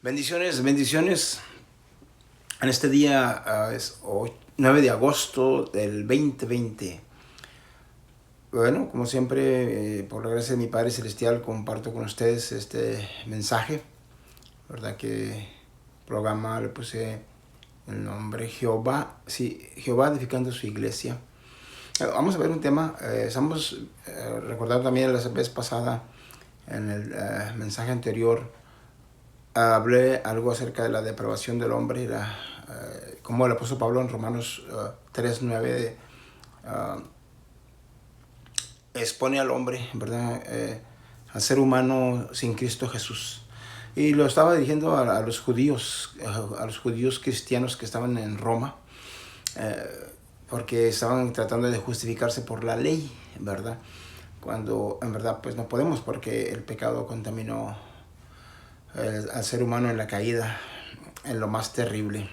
Bendiciones, bendiciones. En este día es 9 de agosto del 2020. Bueno, como siempre, por la gracia de mi Padre Celestial, comparto con ustedes este mensaje. ¿Verdad que programa le puse el nombre Jehová? Sí, Jehová edificando su iglesia. Vamos a ver un tema. Estamos recordando también la vez pasada, en el mensaje anterior, hablé algo acerca de la depravación del hombre, como el apóstol Pablo en Romanos 3:9 expone al hombre, ¿verdad? Al ser humano sin Cristo Jesús. Y lo estaba dirigiendo a los judíos cristianos que estaban en Roma, porque estaban tratando de justificarse por la ley, ¿verdad? Cuando en verdad pues no podemos, porque el pecado contaminó al ser humano en la caída, en lo más terrible.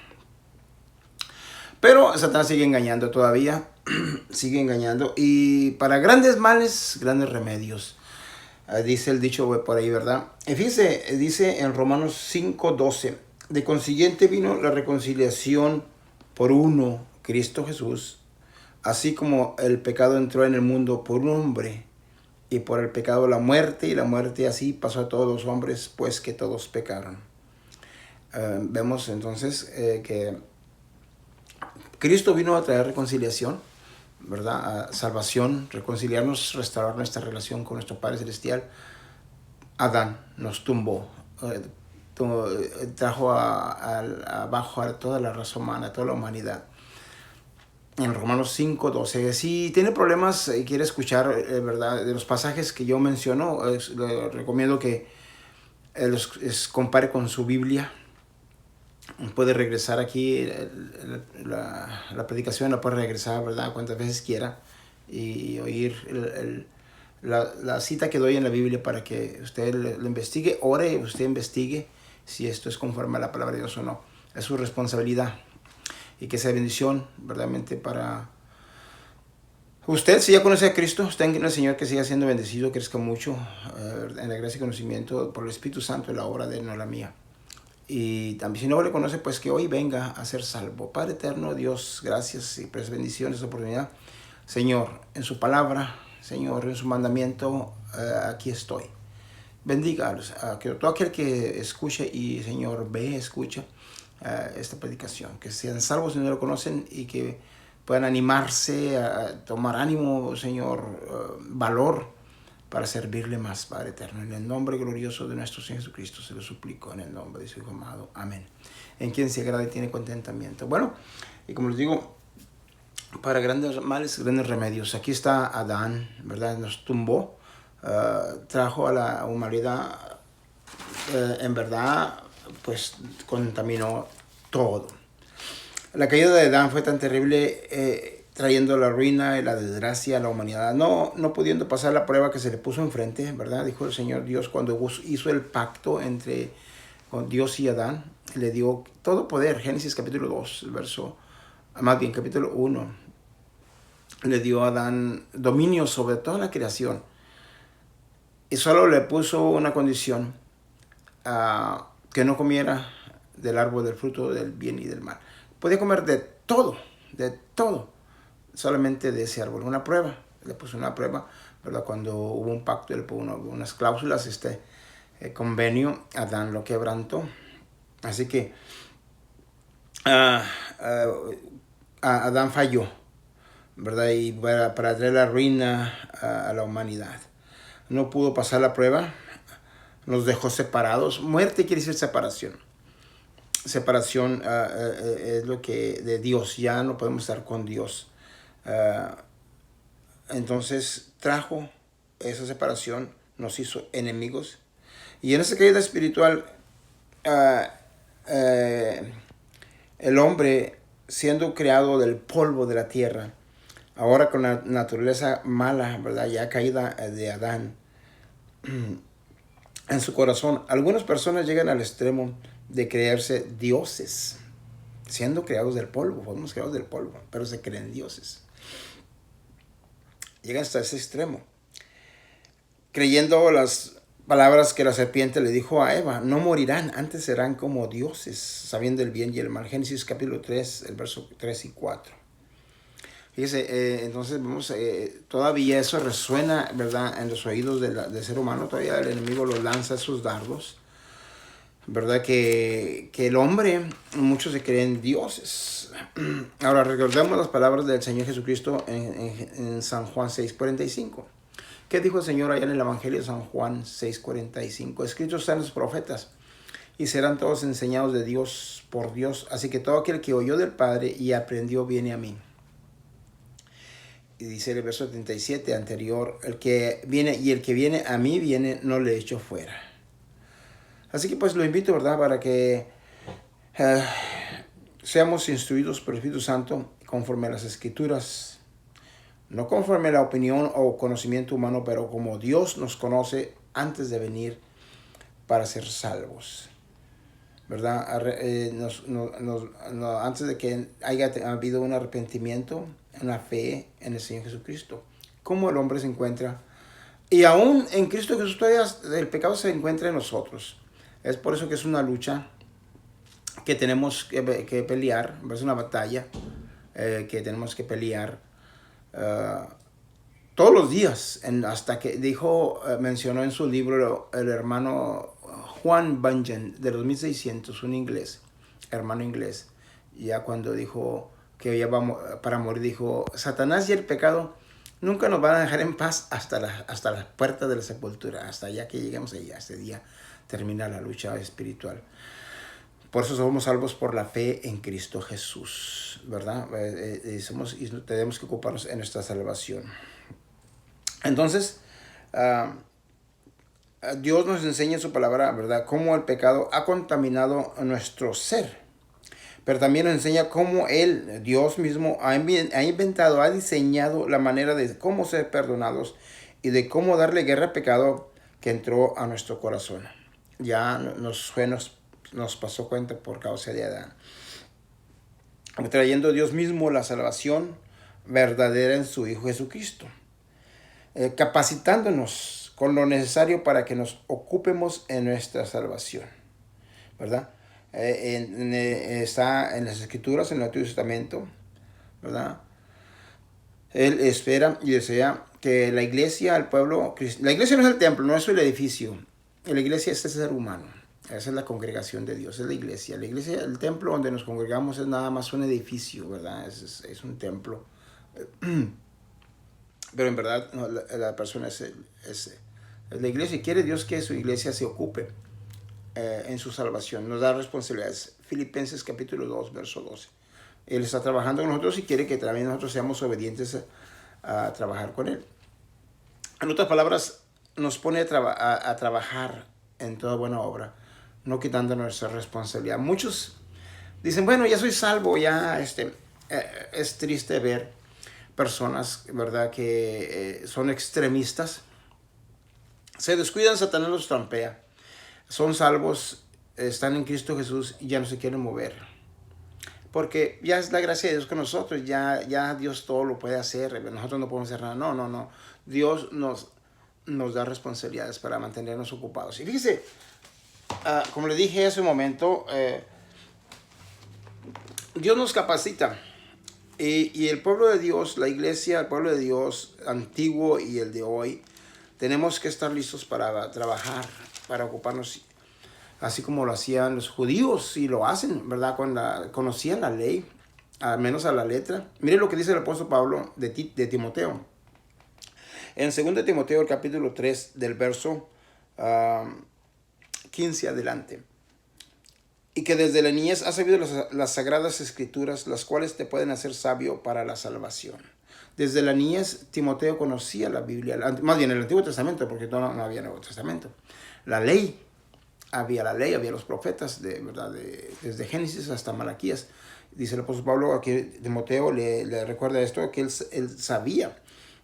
Pero Satanás sigue engañando todavía, sigue engañando. Y para grandes males, grandes remedios. Dice el dicho por ahí, ¿verdad? Y fíjese, dice en Romanos 5:12, de consiguiente vino la reconciliación por uno, Cristo Jesús, así como el pecado entró en el mundo por un hombre, y por el pecado la muerte, y la muerte así pasó a todos los hombres, pues que todos pecaron. Vemos entonces que Cristo vino a traer reconciliación, ¿verdad? A salvación, reconciliarnos, restaurar nuestra relación con nuestro Padre Celestial. Adán nos tumbó, trajo abajo a toda la raza humana, a toda la humanidad. En Romanos 5:12. Si tiene problemas y quiere escuchar, ¿verdad?, de los pasajes que yo menciono, le recomiendo que los compare con su Biblia. Puede regresar aquí, la predicación la puede regresar, ¿verdad?, cuantas veces quiera, y oír la cita que doy en la Biblia para que usted lo investigue, ore, usted investigue si esto es conforme a la palabra de Dios o no. Es su responsabilidad, y que sea bendición verdaderamente para usted. Si ya conoce a Cristo, usted en el Señor, que siga siendo bendecido, crezca mucho en la gracia y conocimiento por el Espíritu Santo, en la obra de él, no la mía. Y también, si no le conoce, pues que hoy venga a ser salvo. Padre eterno, Dios, gracias y pues bendiciones, esta oportunidad. Señor, en su palabra, Señor, en su mandamiento, aquí estoy. Bendiga a todo aquel que escuche y, Señor, escucha esta predicación. Que sean salvos si no lo conocen, y que puedan animarse a tomar ánimo, Señor, valor para servirle más, Padre eterno. En el nombre glorioso de nuestro Señor Jesucristo se lo suplico, en el nombre de su Hijo amado. Amén. En quien se agrada y tiene contentamiento. Bueno, y como les digo, para grandes males, grandes remedios. Aquí está Adán, ¿verdad? Nos tumbó, trajo a la humanidad, en verdad, pues contaminó todo. La caída de Adán fue tan terrible, trayendo la ruina y la desgracia a la humanidad, no pudiendo pasar la prueba que se le puso enfrente, ¿verdad? Dijo el Señor Dios cuando hizo el pacto entre Dios y Adán, le dio todo poder. Génesis capítulo 2, capítulo 1, le dio a Adán dominio sobre toda la creación, y solo le puso una condición, que no comiera del árbol del fruto del bien y del mal. Podía comer de todo, solamente de ese árbol. Una prueba, le puso una prueba, ¿verdad? Cuando hubo un pacto, le puso unas cláusulas, convenio, Adán lo quebrantó. Así que Adán falló, ¿verdad? Y para traer la ruina a la humanidad. No pudo pasar la prueba, nos dejó separados. Muerte quiere decir separación. Separación es lo que de Dios, ya no podemos estar con Dios. Entonces trajo esa separación, nos hizo enemigos. Y en esa caída espiritual, el hombre, siendo creado del polvo de la tierra, ahora con la naturaleza mala, ¿verdad?, ya caída de Adán, en su corazón, algunas personas llegan al extremo de creerse dioses, siendo creados del polvo. Fuimos creados del polvo, pero se creen dioses. Llegan hasta ese extremo, creyendo las palabras que la serpiente le dijo a Eva: no morirán, antes serán como dioses, sabiendo el bien y el mal. Génesis capítulo 3, el verso 3 y 4. Fíjese, entonces vemos, todavía eso resuena, ¿verdad?, en los oídos del ser humano. Todavía el enemigo lo lanza sus dardos, ¿verdad? Que el hombre, muchos se creen dioses. Ahora recordemos las palabras del Señor Jesucristo en San Juan 6:45. ¿Qué dijo el Señor allá en el Evangelio de San Juan 6:45? Escritos están los profetas, y serán todos enseñados de Dios por Dios. Así que todo aquel que oyó del Padre y aprendió viene a mí. Y dice el verso 37 anterior: el que viene a mí viene, no le echo fuera. Así que pues lo invito, ¿verdad?, para que seamos instruidos por el Espíritu Santo conforme a las Escrituras, no conforme a la opinión o conocimiento humano, pero como Dios nos conoce antes de venir para ser salvos, ¿verdad? Antes de que haya habido un arrepentimiento, una fe en el Señor Jesucristo. ¿Cómo el hombre se encuentra? Y aún en Cristo Jesús todavía el pecado se encuentra en nosotros. Es por eso que es una lucha que tenemos que pelear, es una batalla que tenemos que pelear todos los días, hasta que mencionó en su libro el hermano Juan Bunyan, de los 1600, un inglés, hermano inglés, ya cuando dijo que ya vamos para morir, dijo: Satanás y el pecado nunca nos van a dejar en paz hasta las puertas de la sepultura, hasta allá que lleguemos allá. Ese día termina la lucha espiritual. Por eso somos salvos por la fe en Cristo Jesús, ¿verdad? Y tenemos que ocuparnos en nuestra salvación. Entonces, Dios nos enseña en su palabra, ¿verdad?, cómo el pecado ha contaminado nuestro ser. Pero también nos enseña cómo Él, Dios mismo, ha inventado, ha diseñado la manera de cómo ser perdonados y de cómo darle guerra al pecado que entró a nuestro corazón. Ya nos pasó cuenta por causa de Adán. Trayendo Dios mismo la salvación verdadera en su Hijo Jesucristo. Capacitándonos con lo necesario para que nos ocupemos en nuestra salvación, ¿verdad? Está en las Escrituras, en el Antiguo Testamento, ¿verdad? Él espera y desea que la iglesia, el pueblo, la iglesia no es el templo, no es el edificio. La iglesia es el ser humano. Esa es la congregación de Dios, es la iglesia. La iglesia, el templo donde nos congregamos, es nada más un edificio, ¿verdad? Es un templo. Pero en verdad no, la persona es la iglesia, y quiere Dios que su iglesia se ocupe en su salvación. Nos da responsabilidades. Filipenses capítulo 2, verso 12. Él está trabajando con nosotros y quiere que también nosotros seamos obedientes a trabajar con Él. En otras palabras, nos pone a trabajar en toda buena obra, no quitando nuestra responsabilidad. Muchos dicen: bueno, ya soy salvo, ya es triste ver personas, ¿verdad?, que son extremistas. Se descuidan, Satanás los trampea. Son salvos, están en Cristo Jesús y ya no se quieren mover. Porque ya es la gracia de Dios con nosotros, ya Dios todo lo puede hacer, nosotros no podemos hacer nada. No. Dios nos da responsabilidades para mantenernos ocupados. Y fíjese, como le dije hace un momento, Dios nos capacita. Y el pueblo de Dios, la iglesia, el pueblo de Dios antiguo y el de hoy, tenemos que estar listos para trabajar, para ocuparnos, así como lo hacían los judíos, y lo hacen, ¿verdad? Cuando conocían la ley, al menos a la letra. Miren lo que dice el apóstol Pablo de Timoteo. En 2 Timoteo, el capítulo 3, del verso 15 adelante. Y que desde la niñez has sabido las sagradas escrituras, las cuales te pueden hacer sabio para la salvación. Desde la niñez, Timoteo conocía la Biblia, más bien el Antiguo Testamento, porque no había Nuevo Testamento. La ley, había los profetas, ¿verdad? Desde Génesis hasta Malaquías. Dice el apóstol Pablo, aquí Timoteo le recuerda esto, que él sabía.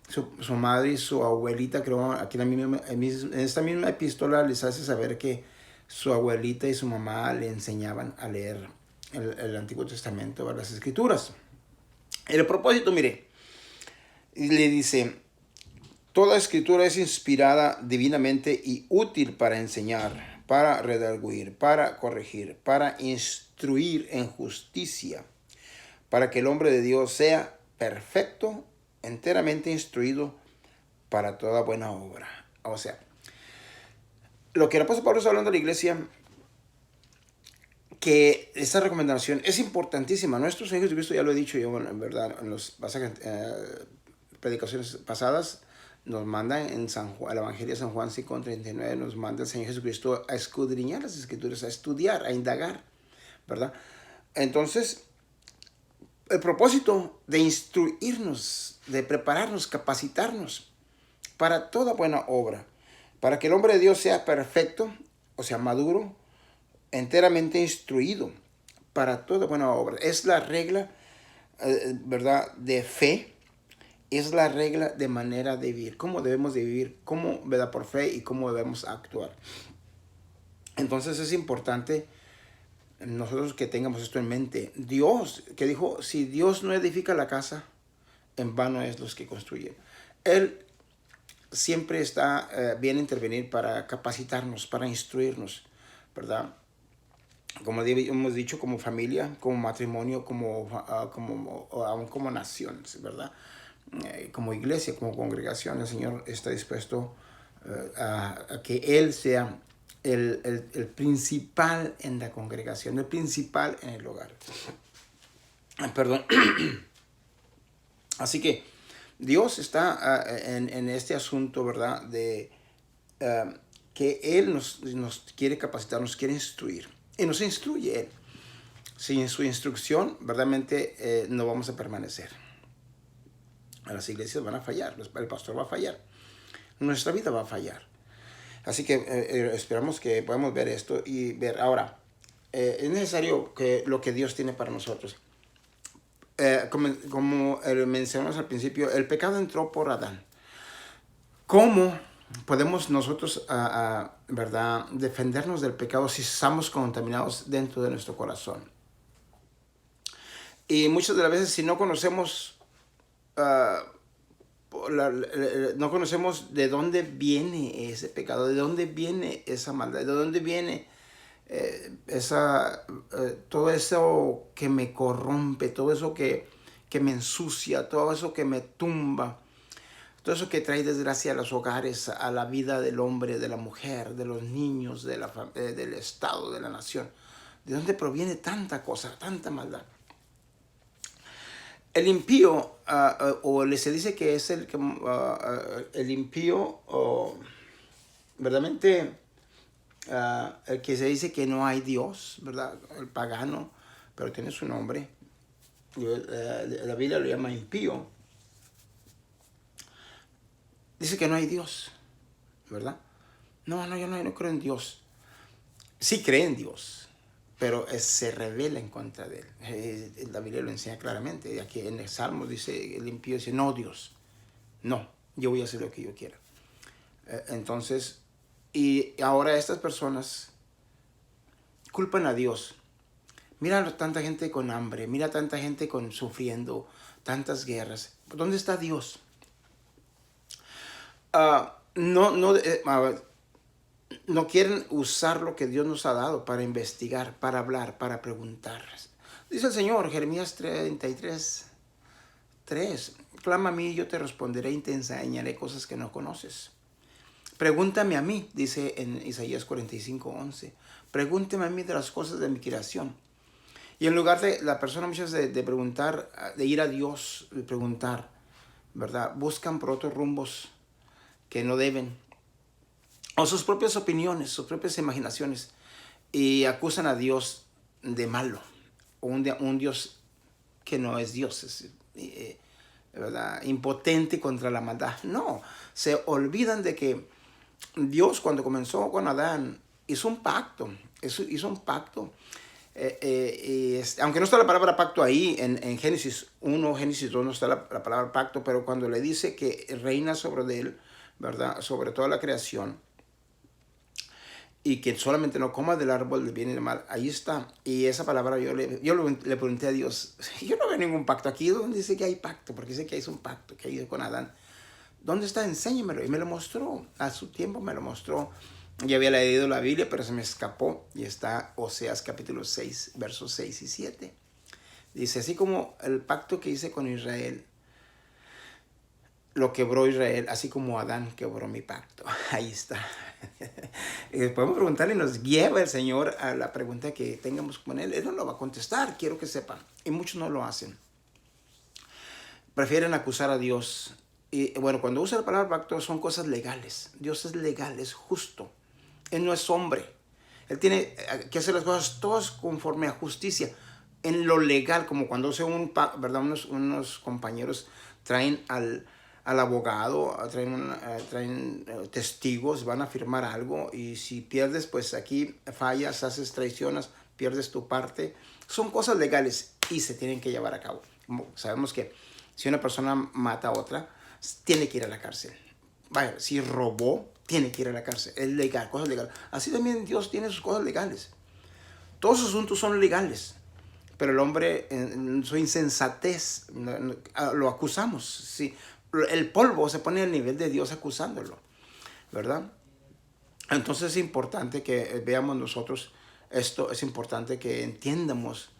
Su madre y su abuelita, creo, aquí en esta misma epístola les hace saber que su abuelita y su mamá le enseñaban a leer el Antiguo Testamento, las Escrituras. El propósito, mire, le dice: Toda escritura es inspirada divinamente y útil para enseñar, para redarguir, para corregir, para instruir en justicia, para que el hombre de Dios sea perfecto, enteramente instruido para toda buena obra. O sea, lo que el apóstol Pablo está hablando a la iglesia, que esta recomendación es importantísima. Nuestro Señor Jesucristo, ya lo he dicho yo, en verdad, en los pasajes, predicaciones pasadas, nos manda en San Juan, el Evangelio de San Juan 5:39, nos manda el Señor Jesucristo a escudriñar las Escrituras, a estudiar, a indagar, ¿verdad? Entonces, el propósito de instruirnos, de prepararnos, capacitarnos para toda buena obra, para que el hombre de Dios sea perfecto, o sea, maduro, enteramente instruido para toda buena obra. Es la regla, ¿verdad?, de fe. Es la regla de manera de vivir, cómo debemos de vivir, cómo, ¿verdad?, por fe y cómo debemos actuar. Entonces es importante nosotros que tengamos esto en mente. Dios, que dijo, si Dios no edifica la casa, en vano es los que construyen. Él siempre está bien intervenir para capacitarnos, para instruirnos, ¿verdad? Como hemos dicho, como familia, como matrimonio, aún como nación, ¿verdad? Como iglesia, como congregación, el Señor está dispuesto a que Él sea el principal en la congregación, el principal en el hogar. Perdón. Así que Dios está en este asunto, ¿verdad? De que Él nos quiere capacitar, nos quiere instruir. Y nos instruye Él. Sin su instrucción, verdaderamente no vamos a permanecer. Las iglesias van a fallar, el pastor va a fallar, nuestra vida va a fallar. Así que esperamos que podamos ver esto y ver ahora. Es necesario que lo que Dios tiene para nosotros. Como mencionamos al principio, el pecado entró por Adán. ¿Cómo podemos nosotros, verdad, defendernos del pecado si estamos contaminados dentro de nuestro corazón? Y muchas de las veces, si no conocemos no conocemos de dónde viene ese pecado, de dónde viene esa maldad, de dónde viene todo eso que me corrompe, todo eso que me ensucia, todo eso que me tumba, todo eso que trae desgracia a los hogares, a la vida del hombre, de la mujer, de los niños, del Estado, de la nación. ¿De dónde proviene tanta cosa, tanta maldad? El impío, o se dice que es el impío, verdaderamente, el que se dice que no hay Dios, ¿verdad? El pagano, pero tiene su nombre. La Biblia lo llama impío. Dice que no hay Dios, ¿verdad? No, yo no creo en Dios. Sí cree en Dios, pero se revela en contra de él. La Biblia lo enseña claramente. Aquí en el Salmo dice, el impío dice, no, Dios, no, yo voy a hacer lo que yo quiera. Entonces, y ahora estas personas culpan a Dios. Mira tanta gente con hambre, mira tanta gente sufriendo, tantas guerras. ¿Dónde está Dios? No quieren usar lo que Dios nos ha dado para investigar, para hablar, para preguntar. Dice el Señor, Jeremías 33:3, clama a mí y yo te responderé y te enseñaré cosas que no conoces. Pregúntame a mí, dice en Isaías 45:11, pregúntame a mí de las cosas de mi creación. Y en lugar de la persona muchas de preguntar, de ir a Dios, de preguntar, ¿verdad? Buscan por otros rumbos que no deben, o sus propias opiniones, sus propias imaginaciones, y acusan a Dios de malo, o un Dios que no es Dios, ¿verdad? Impotente contra la maldad. No, se olvidan de que Dios, cuando comenzó con Adán, hizo un pacto, aunque no está la palabra pacto ahí, en Génesis 1, Génesis 2 no está la palabra pacto, pero cuando le dice que reina sobre él, ¿verdad?, sobre toda la creación, y que solamente no coma del árbol del bien y del mal, ahí está. Y esa palabra yo le pregunté a Dios, yo no veo ningún pacto aquí, ¿dónde dice que hay pacto? Porque dice que hay un pacto que hay con Adán. ¿Dónde está? Enséñamelo. Y me lo mostró. A su tiempo me lo mostró. Ya había leído la Biblia, pero se me escapó. Y está Oseas capítulo 6, versos 6 y 7. Dice, así como el pacto que hice con Israel, lo quebró Israel, así como Adán quebró mi pacto. Ahí está. Podemos preguntarle y nos lleva el Señor a la pregunta que tengamos con Él. Él no lo va a contestar, quiero que sepan. Y muchos no lo hacen. Prefieren acusar a Dios. Y bueno, cuando usa la palabra pacto son cosas legales. Dios es legal, es justo. Él no es hombre. Él tiene que hacer las cosas todas conforme a justicia. En lo legal, como cuando hace ¿verdad? Unos compañeros traen al abogado, traen testigos, van a firmar algo y si pierdes, pues aquí fallas, haces traiciones, pierdes tu parte. Son cosas legales y se tienen que llevar a cabo. Sabemos que si una persona mata a otra, tiene que ir a la cárcel. Vaya, si robó, tiene que ir a la cárcel. Es legal, cosas legales. Así también Dios tiene sus cosas legales. Todos sus asuntos son legales. Pero el hombre, en su insensatez, lo acusamos. Sí. El polvo se pone al nivel de Dios acusándolo, ¿verdad? Entonces es importante que veamos nosotros esto, es importante que entiendamos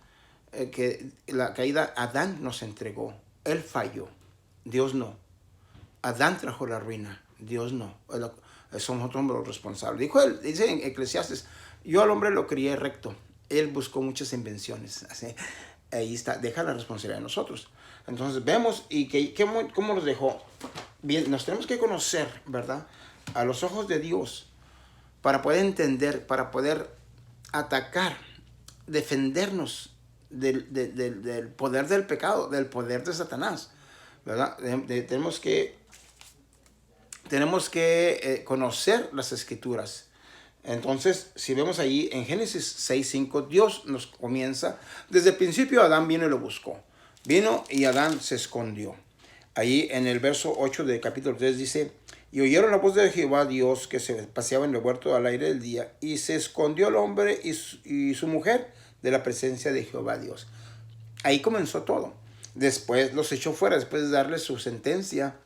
que la caída, Adán nos entregó, él falló, Dios no. Adán trajo la ruina, Dios no. Somos nosotros los responsables. Dice en Eclesiastes, yo al hombre lo crié recto, él buscó muchas invenciones. Así, ahí está, deja la responsabilidad de nosotros. Entonces vemos y cómo nos dejó. Bien, nos tenemos que conocer, ¿verdad? A los ojos de Dios para poder entender, para poder atacar, defendernos del poder del pecado, del poder de Satanás, ¿verdad? Tenemos que conocer las Escrituras. Entonces, si vemos ahí en Génesis 6:5, Dios nos comienza. Desde el principio Adán vino y lo buscó. Vino y Adán se escondió. Ahí en el verso 8 del capítulo 3 dice, y oyeron la voz de Jehová Dios que se paseaba en el huerto al aire del día, y se escondió el hombre y su mujer de la presencia de Jehová Dios. Ahí comenzó todo. Después los echó fuera, después de darle su sentencia.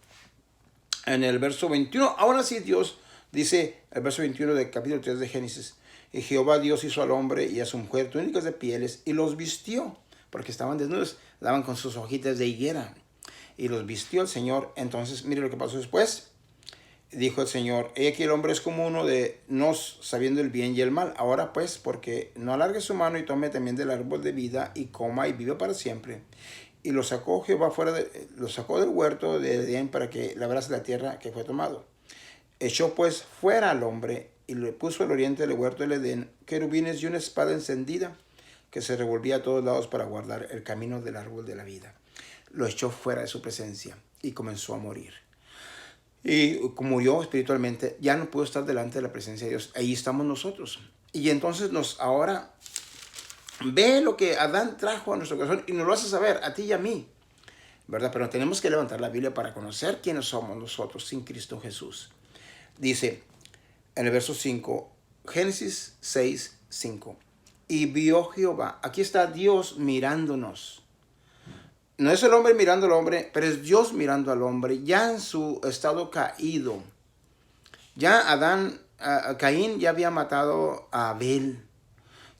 En el verso 21, ahora sí Dios dice, el verso 21 del capítulo 3 de Génesis, y Jehová Dios hizo al hombre y a su mujer túnicas de pieles y los vistió, porque estaban desnudos, daban con sus hojitas de higuera, y los vistió el Señor. Entonces, mire lo que pasó después. Dijo el Señor, he aquí el hombre es como uno de nos, sabiendo el bien y el mal. Ahora pues, porque no alargue su mano y tome también del árbol de vida y coma y viva para siempre. Y lo sacó Jehová lo sacó del huerto de Edén para que labrase la tierra que fue tomado. Echó pues fuera al hombre y le puso al oriente del huerto del Edén querubines y una espada encendida que se revolvía a todos lados para guardar el camino del árbol de la vida. Lo echó fuera de su presencia y comenzó a morir. Y como murió espiritualmente, ya no pudo estar delante de la presencia de Dios. Ahí estamos nosotros. Y entonces ahora ve lo que Adán trajo a nuestro corazón y nos lo hace saber a ti y a mí, ¿verdad? Pero tenemos que levantar la Biblia para conocer quiénes somos nosotros sin Cristo Jesús. Dice en el verso 5, Génesis 6:5. Y vio Jehová, aquí está Dios mirándonos. No es el hombre mirando al hombre, pero es Dios mirando al hombre, ya en su estado caído. Ya Caín ya había matado a Abel.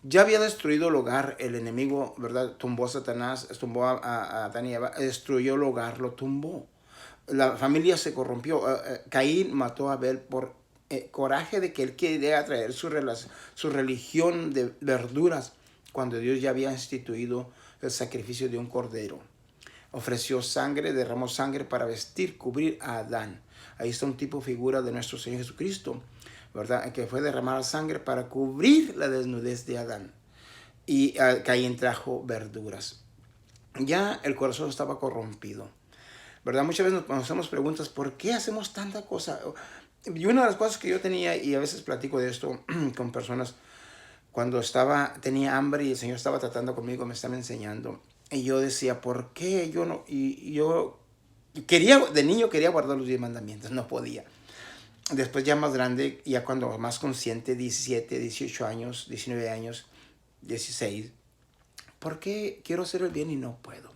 Ya había destruido el hogar, el enemigo, ¿verdad? Tumbó a Satanás, tumbó a Adán y Eva, destruyó el hogar, lo tumbó. La familia se corrompió. Caín mató a Abel por coraje de que él quería traer su religión de verduras, cuando Dios ya había instituido el sacrificio de un cordero. Ofreció sangre, derramó sangre para vestir, cubrir a Adán. Ahí está un tipo figura de nuestro Señor Jesucristo, ¿verdad? Que fue derramar sangre para cubrir la desnudez de Adán. Y Caín trajo verduras. Ya el corazón estaba corrompido, ¿verdad? Muchas veces nos hacemos preguntas, ¿por qué hacemos tanta cosa? Y una de las cosas que yo tenía, y a veces platico de esto con personas, cuando tenía hambre y el Señor estaba tratando conmigo, me estaba enseñando. Y yo decía, ¿por qué yo no? Y yo de niño quería guardar los 10 mandamientos, no podía. Después ya más grande, ya cuando más consciente, 17, 18 años, 19 años, 16, ¿por qué quiero hacer el bien y no puedo?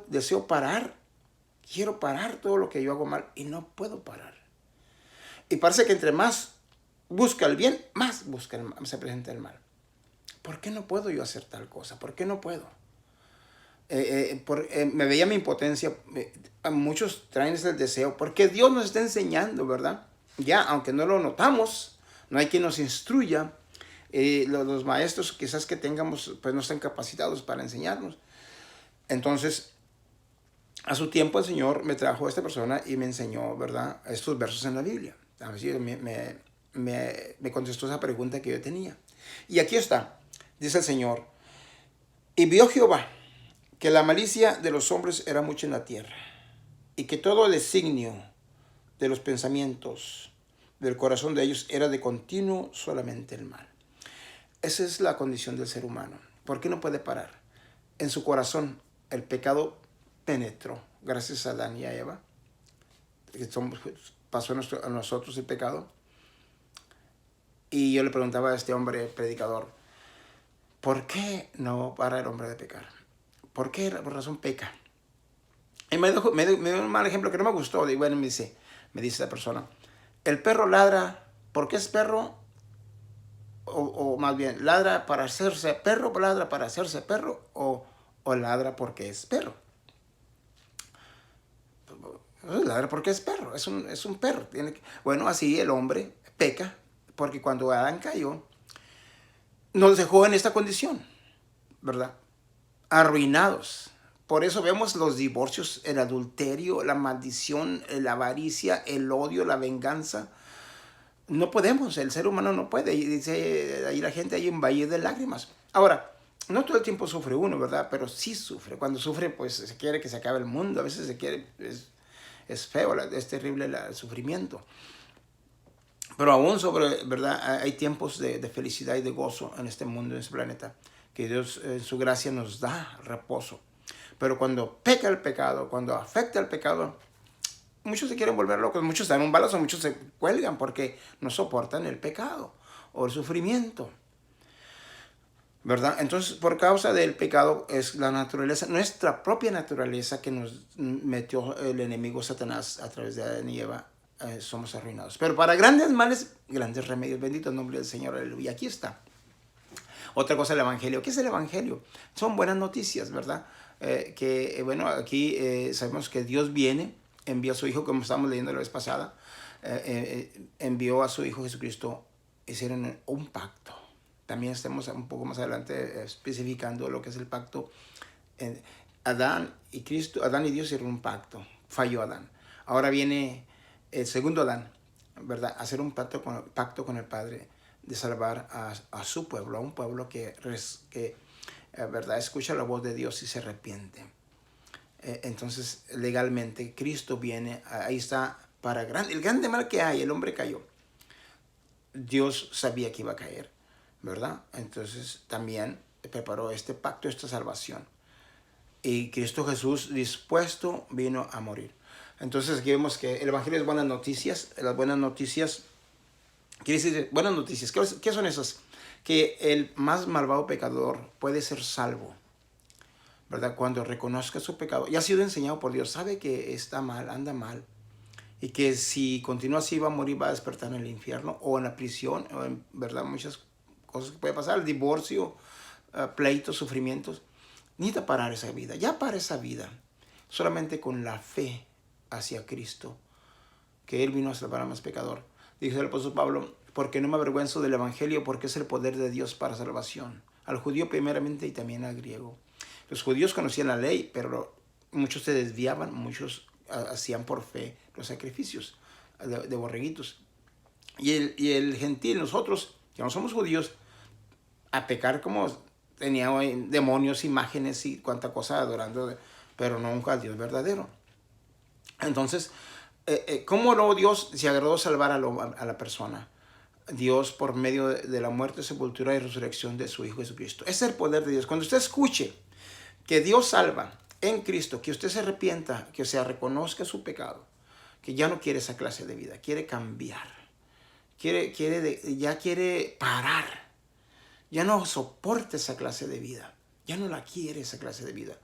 Deseo parar, Quiero parar todo lo que yo hago mal y no puedo parar. Y parece que entre más busca el bien, más se presenta el mal. ¿Por qué no puedo yo hacer tal cosa? ¿Por qué no puedo? Me veía mi impotencia. Muchos traen ese deseo, porque Dios nos está enseñando, ¿verdad? Ya, aunque no lo notamos, no hay quien nos instruya. Los maestros quizás que tengamos, pues no están capacitados para enseñarnos. Entonces, a su tiempo el Señor me trajo a esta persona y me enseñó, ¿verdad?, estos versos en la Biblia. Me contestó esa pregunta que yo tenía. Y aquí está, dice el Señor: y vio Jehová que la malicia de los hombres era mucha en la tierra, y que todo el designio de los pensamientos del corazón de ellos era de continuo solamente el mal. Esa es la condición del ser humano. ¿Por qué no puede parar? En su corazón el pecado penetró, gracias a Adán y a Eva. Pasó a nosotros el pecado. Y yo le preguntaba a este hombre predicador, ¿por qué no para el hombre de pecar? ¿Por qué razón peca? Y me dio un mal ejemplo que no me gustó. Y bueno, me dice la persona, el perro ladra porque es perro, o más bien, ladra para hacerse perro, ladra para hacerse perro, o ladra porque es perro. Ladra porque es perro, es un perro. Bueno, así el hombre peca, porque cuando Adán cayó, nos dejó en esta condición, ¿verdad? Arruinados. Por eso vemos los divorcios, el adulterio, la maldición, la avaricia, el odio, la venganza. No podemos, el ser humano no puede. Y dice ahí la gente, hay un valle de lágrimas. Ahora, no todo el tiempo sufre uno, ¿verdad? Pero sí sufre. Cuando sufre, pues se quiere que se acabe el mundo. A veces se quiere, es feo, es terrible el sufrimiento. Pero aún ¿verdad? Hay tiempos de felicidad y de gozo en este mundo, en este planeta, que Dios en su gracia nos da reposo. Pero cuando peca el pecado, cuando afecta el pecado, muchos se quieren volver locos, muchos dan un balazo, muchos se cuelgan porque no soportan el pecado o el sufrimiento, ¿verdad? Entonces, por causa del pecado es la naturaleza, nuestra propia naturaleza que nos metió el enemigo Satanás a través de Adán y Eva. Somos arruinados. Pero para grandes males, grandes remedios. Bendito el nombre del Señor. Aleluya. Aquí está. Otra cosa, el Evangelio. ¿Qué es el Evangelio? Son buenas noticias, ¿verdad? Bueno, aquí sabemos que Dios viene, envió a su Hijo, como estábamos leyendo la vez pasada, envió a su Hijo Jesucristo, hicieron un pacto. También estamos un poco más adelante especificando lo que es el pacto. Adán y Dios hicieron un pacto. Falló Adán. Ahora viene el segundo Adán, ¿verdad? Hacer un pacto con el Padre de salvar a su pueblo, a un pueblo que ¿verdad? Escucha la voz de Dios y se arrepiente. Entonces, legalmente, Cristo viene, ahí está, el grande mal que hay, el hombre cayó. Dios sabía que iba a caer, ¿verdad? Entonces, también preparó este pacto, esta salvación. Y Cristo Jesús dispuesto vino a morir. Entonces aquí vemos que el Evangelio es buenas noticias. Las buenas noticias, quiere decir buenas noticias. ¿Qué son esas? Que el más malvado pecador puede ser salvo, ¿verdad? Cuando reconozca su pecado. Ya ha sido enseñado por Dios, sabe que está mal, anda mal. Y que si continúa así va a morir, va a despertar en el infierno o en la prisión, o en, ¿verdad? Muchas cosas que puede pasar, el divorcio, pleitos, sufrimientos. Necesita parar esa vida, ya para esa vida, solamente con la fe hacia Cristo, que Él vino a salvar al más pecador. Dice el apóstol Pablo, porque no me avergüenzo del Evangelio, porque es el poder de Dios para salvación, al judío primeramente y también al griego. Los judíos conocían la ley, pero muchos se desviaban, muchos hacían por fe los sacrificios de borreguitos. Y el gentil, nosotros, que no somos judíos, a pecar como tenía demonios, imágenes y cuánta cosa adorando, pero nunca al Dios verdadero. Entonces, ¿cómo no Dios se agradó salvar a la persona? Dios por medio de la muerte, sepultura y resurrección de su Hijo Jesucristo. Ese es el poder de Dios. Cuando usted escuche que Dios salva en Cristo, que usted se arrepienta, que se reconozca su pecado, que ya no quiere esa clase de vida, quiere cambiar, ya quiere parar, ya no soporta esa clase de vida, ya no la quiere esa clase de vida.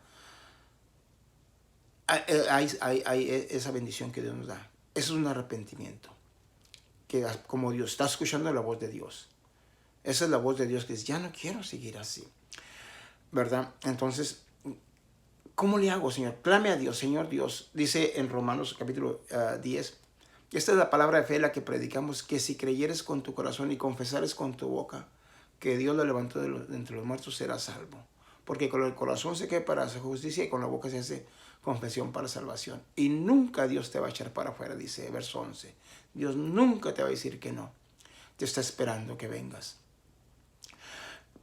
Hay esa bendición que Dios nos da. Eso es un arrepentimiento. Que como Dios está escuchando la voz de Dios. Esa es la voz de Dios que dice, ya no quiero seguir así. ¿Verdad? Entonces, ¿cómo le hago, Señor? Clame a Dios, Señor Dios. Dice en Romanos capítulo 10. Esta es la palabra de fe, la que predicamos, que si creyeres con tu corazón y confesares con tu boca que Dios lo levantó de entre los muertos, serás salvo. Porque con el corazón se cree para hacer justicia y con la boca se hace confesión para salvación. Y nunca Dios te va a echar para afuera, dice verso 11. Dios nunca te va a decir que no. Te está esperando que vengas.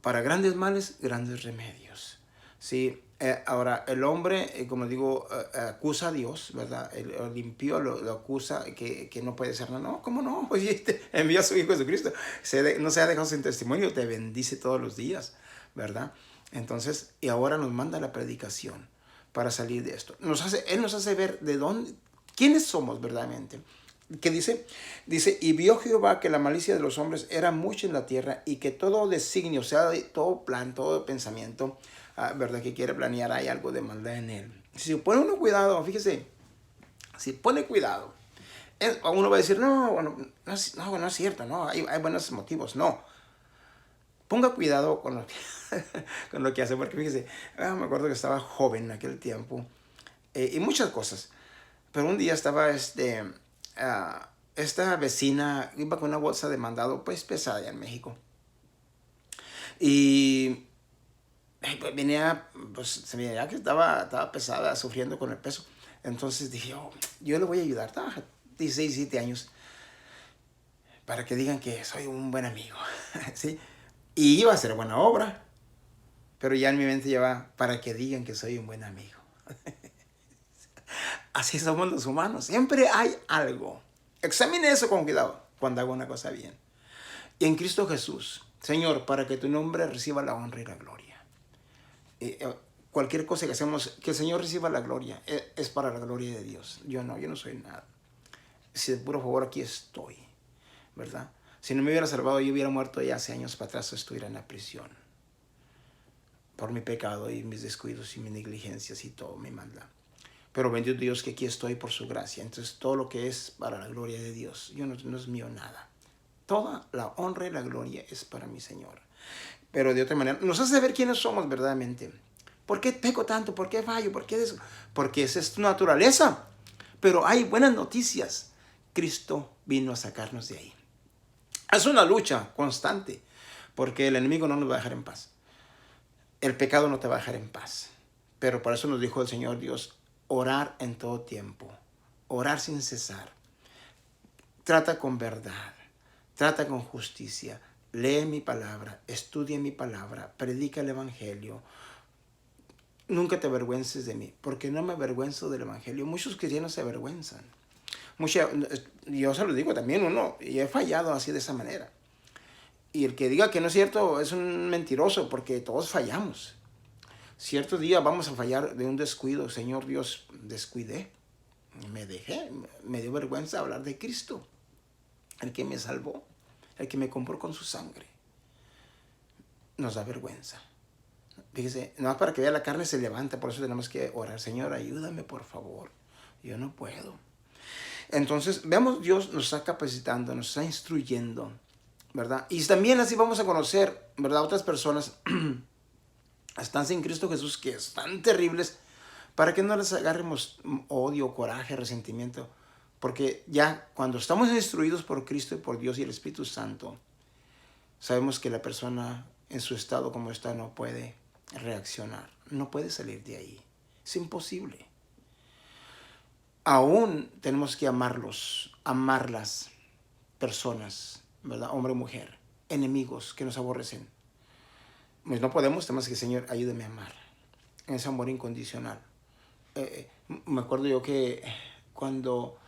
Para grandes males, grandes remedios. Sí, ahora el hombre, como digo, acusa a Dios, ¿verdad? El impío lo acusa que no puede ser. No, ¿cómo no? Oye, envía a su Hijo Jesucristo. No se ha dejado sin testimonio, te bendice todos los días, ¿verdad? Entonces, y ahora nos manda la predicación para salir de esto. Él nos hace ver de dónde, quiénes somos verdaderamente. ¿Qué dice? Dice, y vio Jehová que la malicia de los hombres era mucha en la tierra y que todo designio, o sea, todo plan, todo pensamiento, ¿verdad? Que quiere planear, hay algo de maldad en él. Si pone uno cuidado, fíjese, si pone cuidado, uno va a decir, no, bueno, no es cierto, no, hay buenos motivos, no. Ponga cuidado con lo que, con lo que hace, porque fíjese, me acuerdo que estaba joven en aquel tiempo, y muchas cosas, pero un día estaba esta vecina iba con una bolsa de mandado pues pesada allá en México y pues, venía, pues se veía que estaba pesada, sufriendo con el peso. Entonces dije, yo le voy a ayudar. Estaba 16, 17 años, para que digan que soy un buen amigo. ¿Sí? Y iba a hacer buena obra, pero ya en mi mente lleva para que digan que soy un buen amigo. Así somos los humanos, siempre hay algo. Examine eso con cuidado cuando haga una cosa bien. Y en Cristo Jesús, Señor, para que tu nombre reciba la honra y la gloria. Cualquier cosa que hacemos, que el Señor reciba la gloria, es para la gloria de Dios. Yo no soy nada. Si de puro favor aquí estoy, ¿verdad? Si no me hubiera salvado, yo hubiera muerto ya hace años para atrás, estuviera en la prisión. Por mi pecado y mis descuidos y mis negligencias y todo, mi maldad. Pero bendito Dios que aquí estoy por su gracia. Entonces todo lo que es para la gloria de Dios, no es mío nada. Toda la honra y la gloria es para mi Señor. Pero de otra manera, nos hace ver quiénes somos verdaderamente. ¿Por qué peco tanto? ¿Por qué fallo? ¿Por qué eso? Porque esa es tu naturaleza. Pero hay buenas noticias. Cristo vino a sacarnos de ahí. Es una lucha constante, porque el enemigo no nos va a dejar en paz. El pecado no te va a dejar en paz. Pero por eso nos dijo el Señor Dios, orar en todo tiempo, orar sin cesar. Trata con verdad, trata con justicia, lee mi palabra, estudia mi palabra, predica el evangelio. Nunca te avergüences de mí, porque no me avergüenzo del evangelio. Muchos cristianos se avergüenzan. Yo se lo digo también, y he fallado así de esa manera. Y el que diga que no es cierto es un mentiroso, porque todos fallamos. Cierto día vamos a fallar de un descuido. Señor Dios, descuidé, me dejé, me dio vergüenza hablar de Cristo, el que me salvó, el que me compró con su sangre. Nos da vergüenza. Fíjese, no es para que vea la carne se levanta, por eso tenemos que orar. Señor, ayúdame por favor, yo no puedo. Entonces, veamos, Dios nos está capacitando, nos está instruyendo, ¿verdad? Y también así vamos a conocer, ¿verdad? Otras personas están sin Cristo Jesús, que están terribles, para que no les agarremos odio, coraje, resentimiento. Porque ya cuando estamos instruidos por Cristo y por Dios y el Espíritu Santo, sabemos que la persona en su estado como está no puede reaccionar, no puede salir de ahí. Es imposible. Aún tenemos que amar las personas, ¿verdad? Hombre o mujer, enemigos que nos aborrecen. Pues no podemos, tenemos que, Señor, ayúdame a amar en ese amor incondicional. Me acuerdo yo que cuando,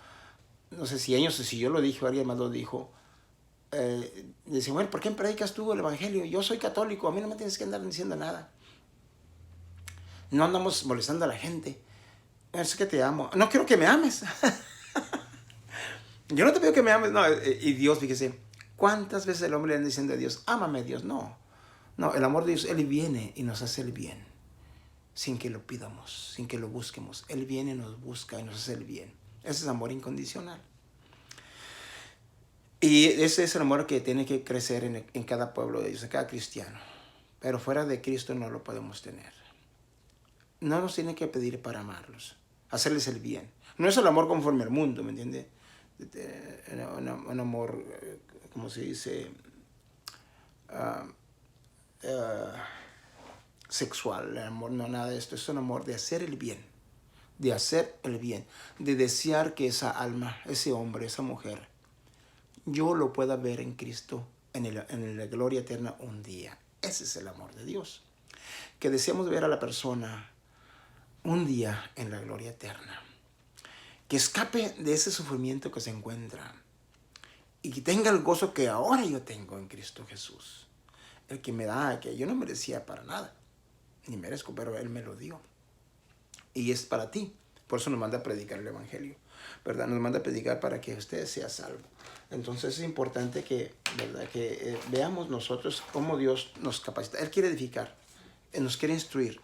no sé si yo lo dije o alguien más lo dijo, dice, bueno, ¿por qué predicas tú el evangelio? Yo soy católico, a mí no me tienes que andar diciendo nada. No andamos molestando a la gente. Es que te amo. No quiero que me ames. Yo no te pido que me ames. No, y Dios, fíjese, ¿cuántas veces el hombre le anda diciendo a Dios, ámame Dios? No, el amor de Dios, Él viene y nos hace el bien. sin que lo pidamos, sin que lo busquemos. Él viene y nos busca y nos hace el bien. Ese es amor incondicional. Y ese es el amor que tiene que crecer en cada pueblo de Dios, en cada cristiano. Pero fuera de Cristo no lo podemos tener. No nos tiene que pedir para amarlos, hacerles el bien. No es el amor conforme al mundo, ¿me entiende? Un amor, como se dice, sexual. El amor, no, nada de esto. Es un amor de hacer el bien. De hacer el bien. De desear que esa alma, ese hombre, esa mujer, yo lo pueda ver en Cristo, en la gloria eterna un día. Ese es el amor de Dios. Que deseamos ver a la persona un día en la gloria eterna. Que escape de ese sufrimiento que se encuentra. Y que tenga el gozo que ahora yo tengo en Cristo Jesús. El que me da, que yo no merecía para nada. Ni merezco, pero Él me lo dio. Y es para ti. Por eso nos manda a predicar el Evangelio, ¿verdad? Nos manda a predicar para que usted sea salvo. Entonces es importante que, ¿verdad? Que veamos nosotros cómo Dios nos capacita. Él quiere edificar, Él nos quiere instruir.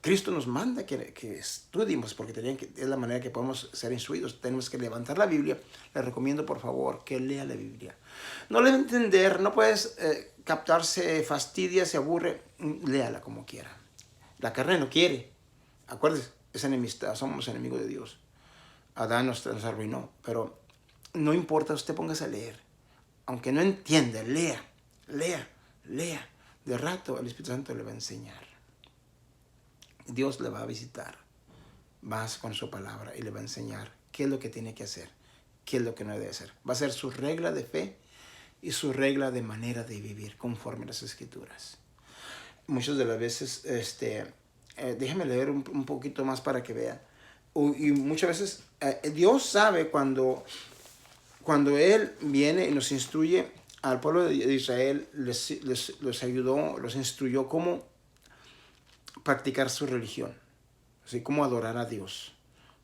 Cristo nos manda que estudiemos, porque es la manera que podemos ser instruidos. Tenemos que levantar la Biblia. Le recomiendo, por favor, que lea la Biblia. No le va a entender, no puedes captarse, fastidia, se aburre. Léala como quiera. La carne no quiere. Acuérdese, es enemistad, somos enemigos de Dios. Adán nos arruinó, pero no importa, usted póngase a leer. Aunque no entienda, lea. De rato el Espíritu Santo le va a enseñar. Dios le va a visitar. Vas con su palabra y le va a enseñar qué es lo que tiene que hacer, qué es lo que no debe hacer. Va a ser su regla de fe y su regla de manera de vivir conforme a las Escrituras. Muchas de las veces, déjeme leer un poquito más para que vea. Y muchas veces Dios sabe cuando Él viene y nos instruye al pueblo de Israel, les ayudó, los instruyó cómo practicar su religión, así cómo adorar a Dios,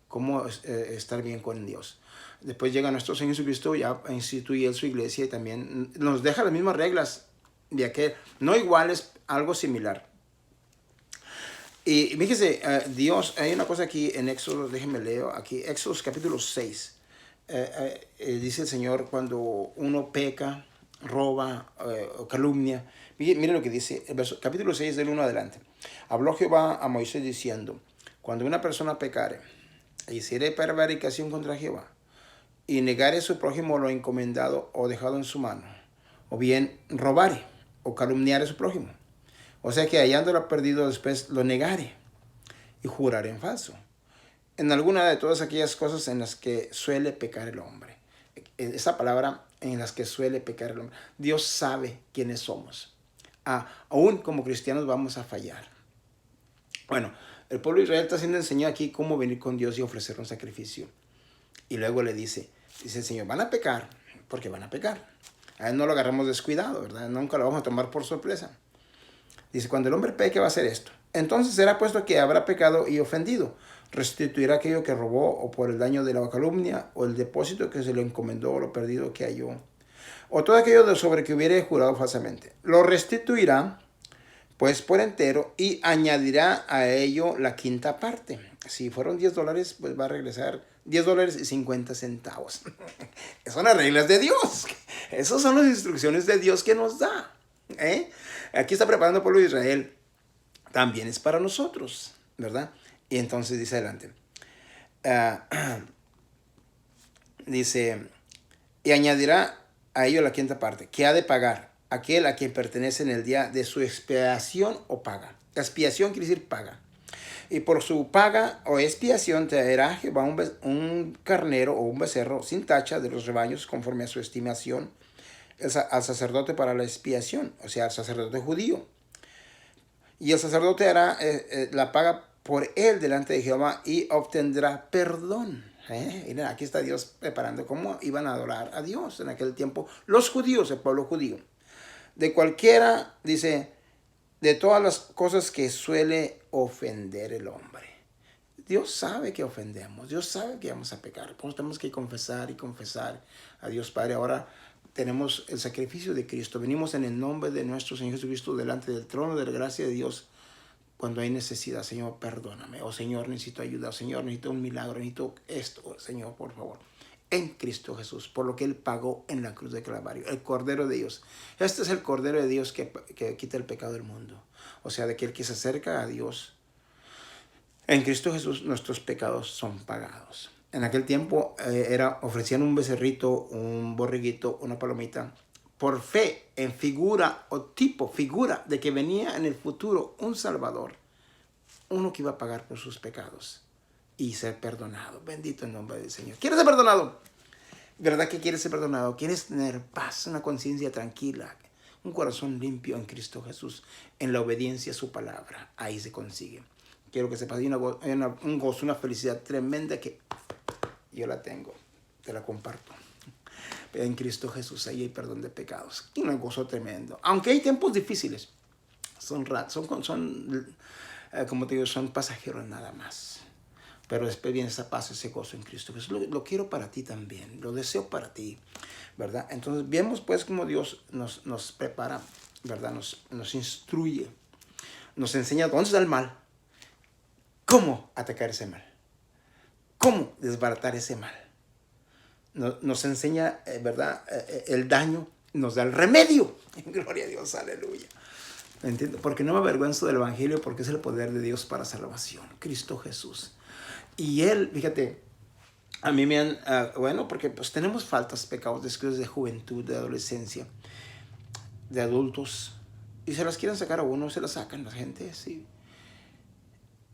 cómo estar bien con Dios. Después llega nuestro Señor Jesucristo, ya instituye Él su iglesia y también nos deja las mismas reglas de aquel, no iguales, algo similar. Y fíjese, Dios, hay una cosa aquí en Éxodo, déjenme leo aquí, Éxodo capítulo 6. Dice el Señor, cuando uno peca, roba o calumnia. Mire lo que dice, el capítulo 6 del 1 adelante. Habló Jehová a Moisés diciendo, cuando una persona pecare, e hiciere prevaricación contra Jehová, y negare a su prójimo lo encomendado o dejado en su mano, o bien robare o calumniare a su prójimo, o sea que hallándolo perdido después lo negare y jurare en falso, en alguna de todas aquellas cosas en las que suele pecar el hombre. Esa palabra, en las que suele pecar el hombre. Dios sabe quiénes somos. Aún como cristianos vamos a fallar. Bueno, el pueblo de Israel está siendo enseñado aquí cómo venir con Dios y ofrecer un sacrificio. Y luego le dice el Señor, van a pecar, porque van a pecar. A él no lo agarramos descuidado, ¿verdad? Nunca lo vamos a tomar por sorpresa. Dice, cuando el hombre peque va a hacer esto. Entonces será puesto que habrá pecado y ofendido. Restituirá aquello que robó o por el daño de la calumnia o el depósito que se le encomendó o lo perdido que halló. O todo aquello sobre que hubiere jurado falsamente. Lo restituirá pues por entero y añadirá a ello la quinta parte. Si fueron $10, pues va a regresar $10.50. Son las reglas de Dios. Esas son las instrucciones de Dios que nos da. Aquí está preparando el pueblo de Israel. También es para nosotros, ¿verdad? Y entonces dice adelante. Dice, y añadirá a ello la quinta parte, que ha de pagar aquel a quien pertenece en el día de su expiación o paga. Expiación quiere decir paga. Y por su paga o expiación traerá Jehová un carnero o un becerro sin tacha de los rebaños conforme a su estimación al sacerdote para la expiación, o sea, al sacerdote judío. Y el sacerdote hará la paga por él delante de Jehová y obtendrá perdón. Miren, aquí está Dios preparando cómo iban a adorar a Dios en aquel tiempo los judíos, el pueblo judío. De cualquiera, dice, de todas las cosas que suele ofender el hombre. Dios sabe que ofendemos, Dios sabe que vamos a pecar. Pues tenemos que confesar y confesar a Dios Padre. Ahora tenemos el sacrificio de Cristo. Venimos en el nombre de nuestro Señor Jesucristo delante del trono de la gracia de Dios, cuando hay necesidad, Señor, perdóname. Oh, Señor, necesito ayuda. Señor, necesito un milagro. Necesito esto, Señor, por favor. En Cristo Jesús, por lo que Él pagó en la cruz de Calvario. El Cordero de Dios. Este es el Cordero de Dios que quita el pecado del mundo. O sea, de que el que se acerca a Dios, en Cristo Jesús, nuestros pecados son pagados. En aquel tiempo ofrecían un becerrito, un borreguito, una palomita, por fe, en figura de que venía en el futuro un Salvador, uno que iba a pagar por sus pecados y ser perdonado. Bendito el nombre del Señor. ¿Quieres ser perdonado? ¿Verdad que quieres ser perdonado? ¿Quieres tener paz, una conciencia tranquila, un corazón limpio en Cristo Jesús, en la obediencia a su palabra? Ahí se consigue. Quiero que sepas, hay un gozo, una felicidad tremenda que yo la tengo, te la comparto. En Cristo Jesús, ahí hay perdón de pecados. Y un gozo tremendo. Aunque hay tiempos difíciles, como te digo, son pasajeros nada más. Pero después viene esa paz, ese gozo en Cristo Jesús. Lo quiero para ti también, lo deseo para ti, ¿verdad? Entonces vemos pues cómo Dios nos prepara, ¿verdad? Nos instruye, nos enseña dónde está el mal, cómo atacar ese mal, cómo desbaratar ese mal. Nos enseña, ¿verdad? El daño, nos da el remedio. Gloria a Dios, aleluya. ¿Entiendes? Porque no me avergüenzo del Evangelio, porque es el poder de Dios para salvación. Cristo Jesús. Y Él, fíjate, a mí me han, porque pues tenemos faltas, pecados, descuidos de juventud, de adolescencia, de adultos, y se las quieren sacar a uno, se las sacan la gente, sí.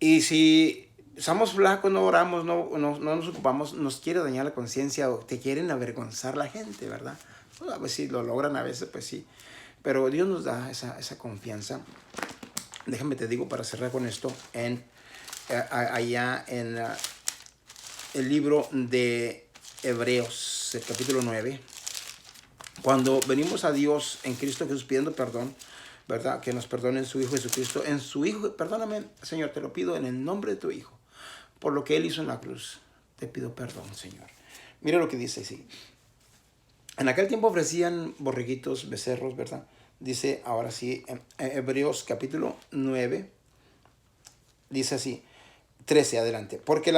Y si somos flacos, no oramos, no nos ocupamos, nos quiere dañar la conciencia o te quieren avergonzar la gente, ¿verdad? Pues a ver si lo logran a veces, pues sí. Pero Dios nos da esa confianza. Déjame te digo para cerrar con esto, allá en el libro de Hebreos, el capítulo 9, cuando venimos a Dios en Cristo Jesús pidiendo perdón, ¿verdad? Que nos perdone en su Hijo Jesucristo. En su Hijo, perdóname, Señor, te lo pido en el nombre de tu Hijo. Por lo que Él hizo en la cruz, te pido perdón, Señor. Mira lo que dice, sí. En aquel tiempo ofrecían borreguitos, becerros, ¿verdad? Dice, ahora sí, en Hebreos capítulo 9, dice así, 13, adelante. Porque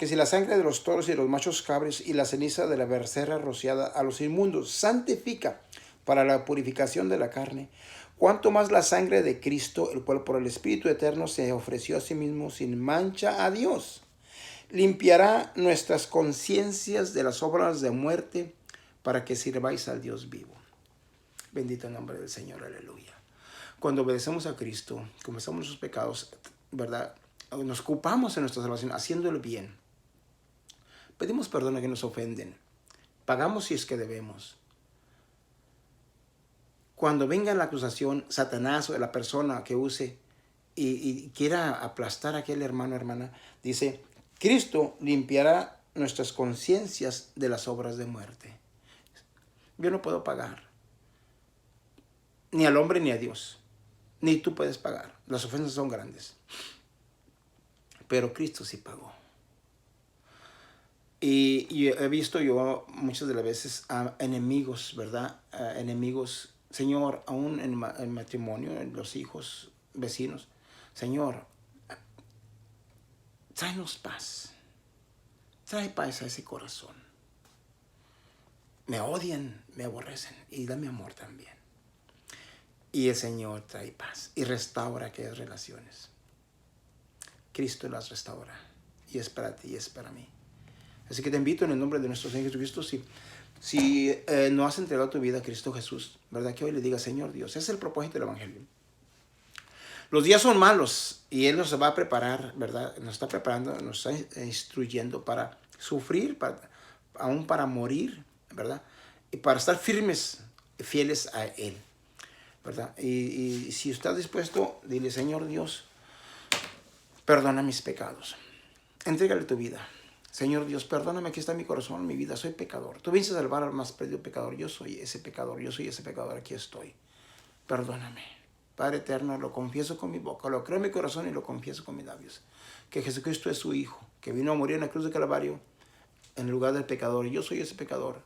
si la sangre de los toros y de los machos cabres y la ceniza de la becerra rociada a los inmundos santifica para la purificación de la carne, cuanto más la sangre de Cristo, el cual por el Espíritu Eterno se ofreció a sí mismo sin mancha a Dios, limpiará nuestras conciencias de las obras de muerte para que sirváis al Dios vivo. Bendito el nombre del Señor, aleluya. Cuando obedecemos a Cristo, confesamos nuestros pecados, ¿verdad? Nos ocupamos en nuestra salvación haciendo el bien. Pedimos perdón a quienes nos ofenden. Pagamos si es que debemos. Cuando venga la acusación, Satanás o la persona que use y quiera aplastar a aquel hermano o hermana, dice, Cristo limpiará nuestras conciencias de las obras de muerte. Yo no puedo pagar, ni al hombre ni a Dios, ni tú puedes pagar. Las ofensas son grandes, pero Cristo sí pagó. Y he visto yo muchas de las veces a enemigos, ¿verdad? Enemigos, Señor, aún en matrimonio, en los hijos, vecinos. Señor, tráenos paz. Trae paz a ese corazón. Me odian, me aborrecen y dame amor también. Y el Señor trae paz y restaura aquellas relaciones. Cristo las restaura y es para ti y es para mí. Así que te invito en el nombre de nuestro Señor Jesucristo, si no has entregado tu vida a Cristo Jesús, ¿verdad? Que hoy le digas, Señor Dios, ese es el propósito del Evangelio. Los días son malos y Él nos va a preparar, ¿verdad? Nos está preparando, nos está instruyendo para sufrir, aún para morir, ¿verdad? Y para estar firmes, fieles a Él, ¿verdad? Y si estás dispuesto, dile, Señor Dios, perdona mis pecados. Entrégale tu vida. Señor Dios, perdóname, aquí está mi corazón, mi vida, soy pecador. Tú viniste a salvar al más perdido pecador. Yo soy ese pecador, aquí estoy. Perdóname. Padre eterno, lo confieso con mi boca, lo creo en mi corazón y lo confieso con mis labios. Que Jesucristo es su Hijo, que vino a morir en la cruz de Calvario en lugar del pecador. Yo soy ese pecador.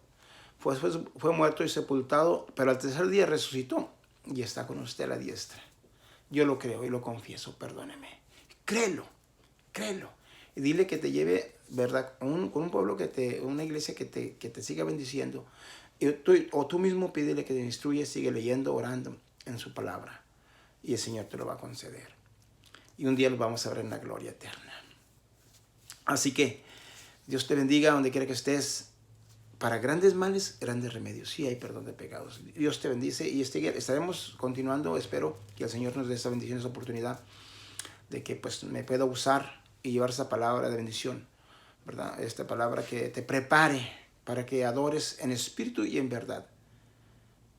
Fue muerto y sepultado, pero al tercer día resucitó y está con usted a la diestra. Yo lo creo y lo confieso, perdóneme. Créelo, créelo. Y dile que te lleve, ¿verdad? Con un pueblo una iglesia que te siga bendiciendo. O tú mismo pídele que te instruya, sigue leyendo, orando en su palabra. Y el Señor te lo va a conceder. Y un día lo vamos a ver en la gloria eterna. Así que Dios te bendiga donde quiera que estés. Para grandes males, grandes remedios. Sí hay perdón de pecados. Dios te bendice y estaremos continuando. Espero que el Señor nos dé esa bendición, esa oportunidad de que pues me pueda usar y llevar esa palabra de bendición, ¿verdad? Esta palabra que te prepare para que adores en espíritu y en verdad.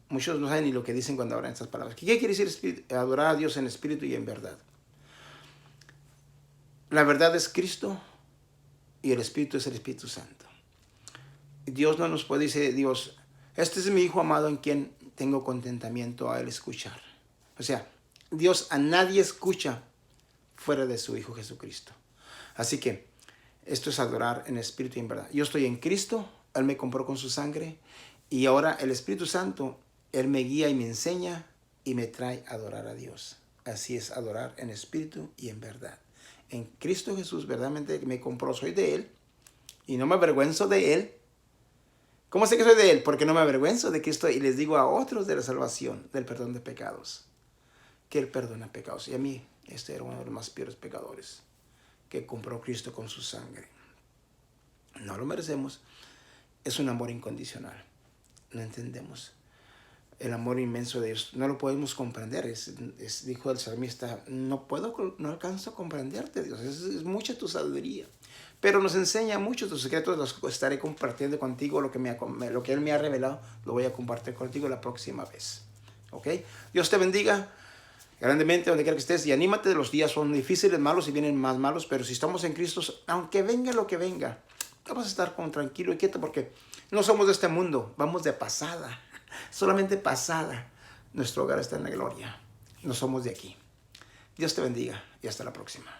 Muchos no saben ni lo que dicen cuando hablan estas palabras. ¿Qué quiere decir adorar a Dios en espíritu y en verdad? La verdad es Cristo y el espíritu es el Espíritu Santo. Dios no nos puede decir, Dios, este es mi Hijo amado en quien tengo contentamiento a Él escuchar. O sea, Dios a nadie escucha fuera de su Hijo Jesucristo. Así que esto es adorar en espíritu y en verdad. Yo estoy en Cristo, Él me compró con su sangre y ahora el Espíritu Santo, Él me guía y me enseña y me trae a adorar a Dios. Así es adorar en espíritu y en verdad. En Cristo Jesús verdaderamente me compró, soy de Él y no me avergüenzo de Él. ¿Cómo sé que soy de Él? Porque no me avergüenzo de Cristo y les digo a otros de la salvación, del perdón de pecados, que Él perdona pecados. Y a mí, este era uno de los más peores pecadores que compró Cristo con su sangre. No lo merecemos. Es un amor incondicional. No entendemos el amor inmenso de Dios. No lo podemos comprender. Dijo el salmista, no alcanzo a comprenderte, Dios. Es mucha tu sabiduría. Pero nos enseña muchos tus secretos, los estaré compartiendo contigo, lo que Él me ha revelado, lo voy a compartir contigo la próxima vez. ¿Ok? Dios te bendiga grandemente donde quiera que estés y anímate, los días son difíciles, malos y vienen más malos, pero si estamos en Cristo, aunque venga lo que venga, vamos a estar tranquilo y quieto porque no somos de este mundo, vamos de pasada, solamente pasada. Nuestro hogar está en la gloria, no somos de aquí. Dios te bendiga y hasta la próxima.